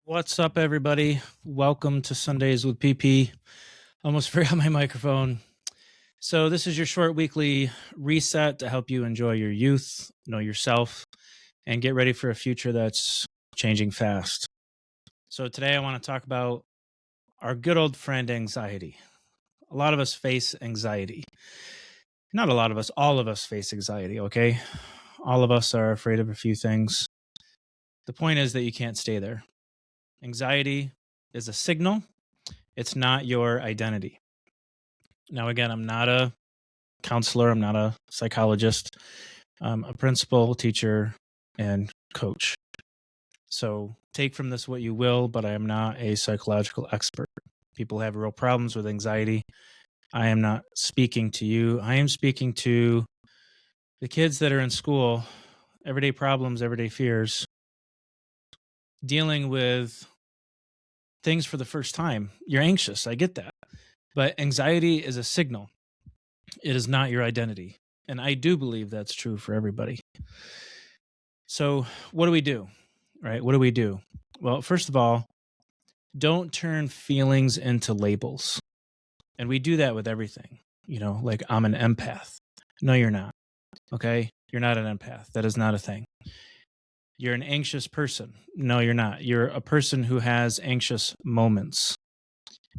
What's up, everybody? Welcome to Sundays with PP. Almost forgot my microphone. So, this is your short weekly reset to help you enjoy your youth, know yourself, and get ready for a future that's changing fast. So, today I want to talk about our good old friend anxiety. A lot of us face anxiety. Not a lot of us, all of us face anxiety, okay? All of us are afraid of a few things. The point is that you can't stay there. Anxiety is a signal, it's not your identity. Now, again, I'm not a counselor, I'm not a psychologist, I'm a principal, teacher, and coach. So take from this what you will, but I am not a psychological expert. People have real problems with anxiety. I am not speaking to you. I am speaking to the kids that are in school, everyday problems, everyday fears, dealing with things for the first time. You're anxious. I get that. But anxiety is a signal. It is not your identity. And I do believe that's true for everybody. So, what do we do? Right? What do we do? Well, first of all, don't turn feelings into labels. And we do that with everything. Like I'm an empath. No, you're not. Okay? You're not an empath. That is not a thing. You're an anxious person. No, you're not. You're a person who has anxious moments.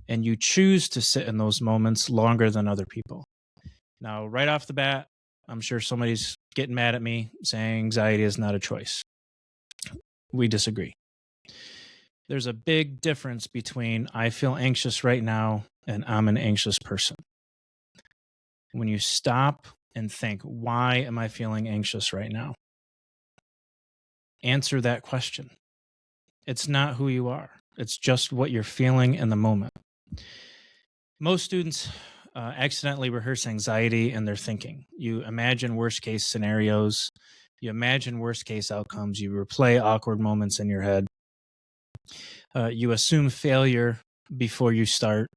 And you choose to sit in those moments longer than other people. Now, right off the bat, I'm sure somebody's getting mad at me saying anxiety is not a choice. We disagree. There's a big difference between I feel anxious right now and I'm an anxious person. When you stop and think, why am I feeling anxious right now? Answer that question. It's not who you are. It's just what you're feeling in the moment. Most students accidentally rehearse anxiety in their thinking. You imagine worst case scenarios. You imagine worst case outcomes. You replay awkward moments in your head. You assume failure before you start.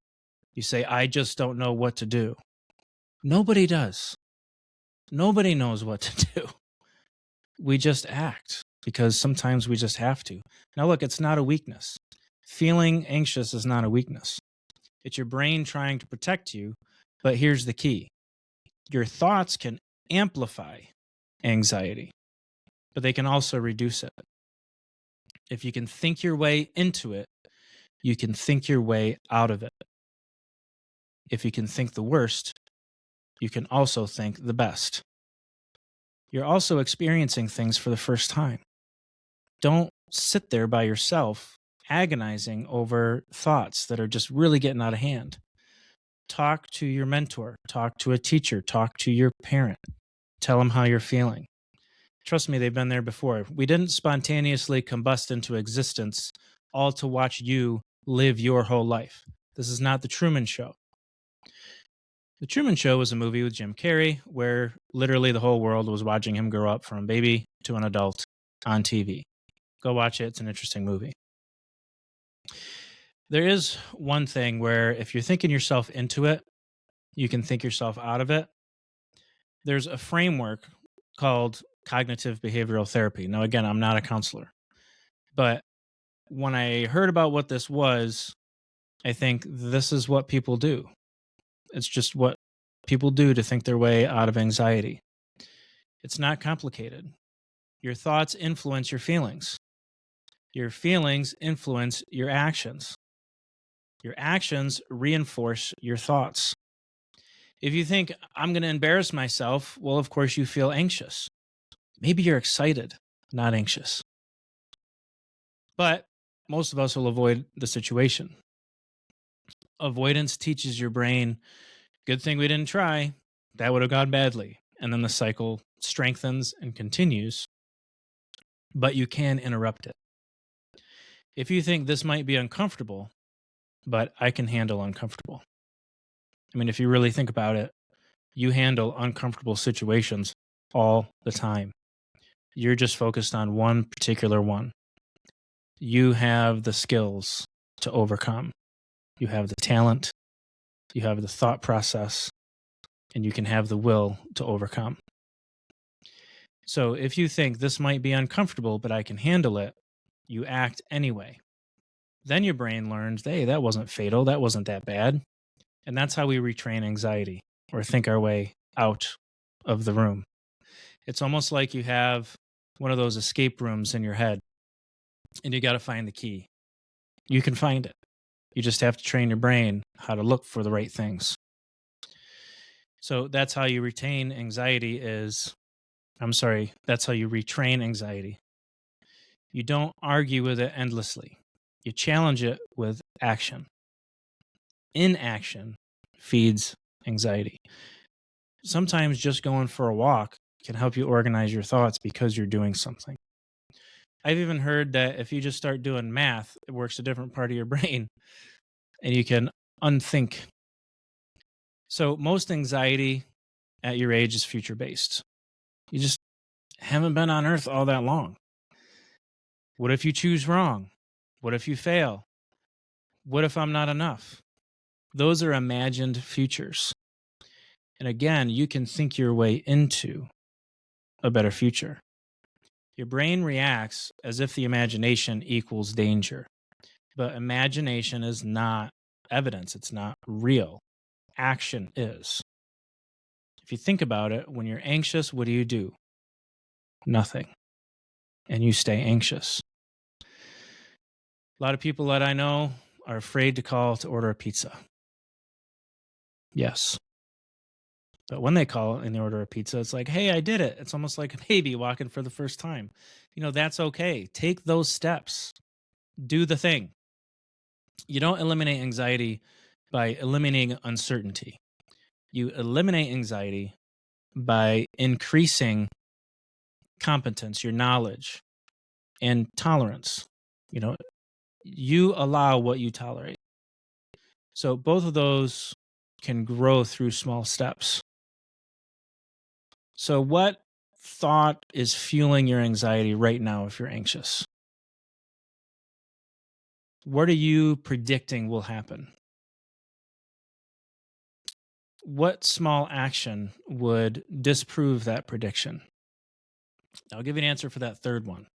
You say, I just don't know what to do. Nobody does. Nobody knows what to do. We just act because sometimes we just have to. Now, look, it's not a weakness. Feeling anxious is not a weakness. It's your brain trying to protect you. But here's the key. Your thoughts can amplify anxiety, but they can also reduce it. If you can think your way into it, you can think your way out of it. If you can think the worst, you can also think the best. You're also experiencing things for the first time. Don't sit there by yourself agonizing over thoughts that are just really getting out of hand. Talk to your mentor, talk to a teacher, talk to your parent. Tell them how you're feeling. Trust me, they've been there before. We didn't spontaneously combust into existence all to watch you live your whole life. This is not The Truman Show. The Truman Show was a movie with Jim Carrey where literally the whole world was watching him grow up from a baby to an adult on TV. Go watch it. It's an interesting movie. There is one thing where if you're thinking yourself into it, you can think yourself out of it. There's a framework called cognitive behavioral therapy. Now, again, I'm not a counselor, but when I heard about what this was, I think this is what people do. It's just what people do to think their way out of anxiety. It's not complicated. Your thoughts influence your feelings. Your feelings influence your actions. Your actions reinforce your thoughts. If you think, I'm going to embarrass myself, well, of course you feel anxious. Maybe you're excited, not anxious. But most of us will avoid the situation. Avoidance teaches your brain, good thing we didn't try, that would have gone badly. And then the cycle strengthens and continues, but you can interrupt it. If you think this might be uncomfortable, but I can handle uncomfortable. I mean, if you really think about it, you handle uncomfortable situations all the time. You're just focused on one particular one. You have the skills to overcome. You have the talent, you have the thought process, and you can have the will to overcome. So if you think this might be uncomfortable, but I can handle it, you act anyway. Then your brain learns, hey, that wasn't fatal. That wasn't that bad. And that's how we retrain anxiety or think our way out of the room. It's almost like you have one of those escape rooms in your head and you got to find the key. You can find it. You just have to train your brain how to look for the right things. So that's how you retain anxiety that's how you retrain anxiety. You don't argue with it endlessly. You challenge it with action. Inaction feeds anxiety. Sometimes just going for a walk can help you organize your thoughts because you're doing something. I've even heard that if you just start doing math, it works a different part of your brain and you can unthink. So most anxiety at your age is future based. You just haven't been on earth all that long. What if you choose wrong? What if you fail? What if I'm not enough? Those are imagined futures. And again, you can think your way into a better future. Your brain reacts as if the imagination equals danger. But imagination is not evidence, it's not real. Action is. If you think about it, when you're anxious, what do? Nothing. And you stay anxious. A lot of people that I know are afraid to call to order a pizza. Yes. But when they call and they order a pizza, it's like, hey, I did it. It's almost like a baby walking for the first time. That's okay. Take those steps. Do the thing. You don't eliminate anxiety by eliminating uncertainty. You eliminate anxiety by increasing competence, your knowledge, and tolerance. You allow what you tolerate. So both of those can grow through small steps. So what thought is fueling your anxiety right now if you're anxious? What are you predicting will happen? What small action would disprove that prediction? I'll give you an answer for that third one.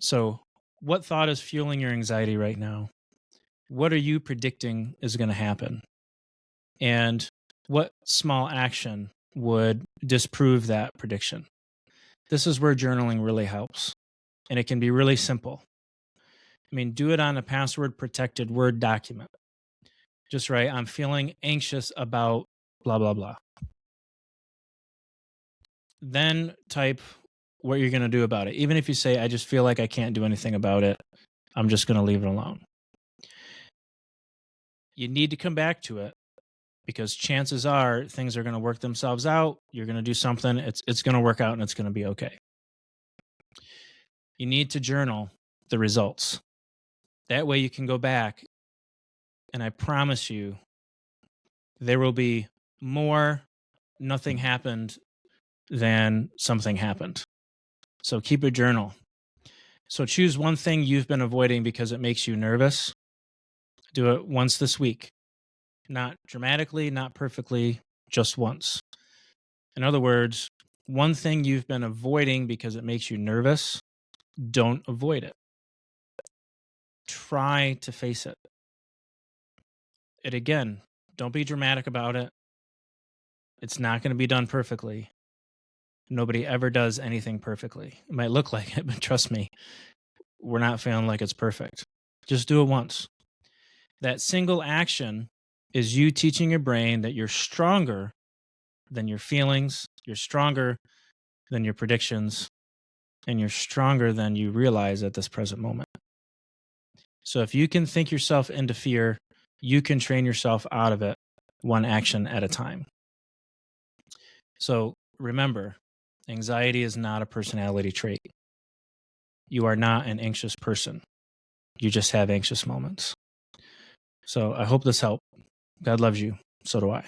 So, what thought is fueling your anxiety right now? What are you predicting is going to happen? And what small action would disprove that prediction? This is where journaling really helps. And it can be really simple. Do it on a password protected Word document. Just write, I'm feeling anxious about blah, blah, blah. Then type what you're going to do about it. Even if you say, I just feel like I can't do anything about it, I'm just going to leave it alone. You need to come back to it because chances are things are going to work themselves out. You're going to do something. It's going to work out and it's going to be okay. You need to journal the results. That way you can go back and I promise you there will be more nothing happened than something happened. So keep a journal. So choose one thing you've been avoiding because it makes you nervous. Do it once this week. Not dramatically, not perfectly, just once. In other words, one thing you've been avoiding because it makes you nervous, don't avoid it. Try to face it. And again, don't be dramatic about it. It's not going to be done perfectly. Nobody ever does anything perfectly. It might look like it, but trust me, we're not feeling like it's perfect. Just do it once. That single action is you teaching your brain that you're stronger than your feelings, you're stronger than your predictions, and you're stronger than you realize at this present moment. So if you can think yourself into fear, you can train yourself out of it one action at a time. So remember, anxiety is not a personality trait. You are not an anxious person. You just have anxious moments. So I hope this helped. God loves you. So do I.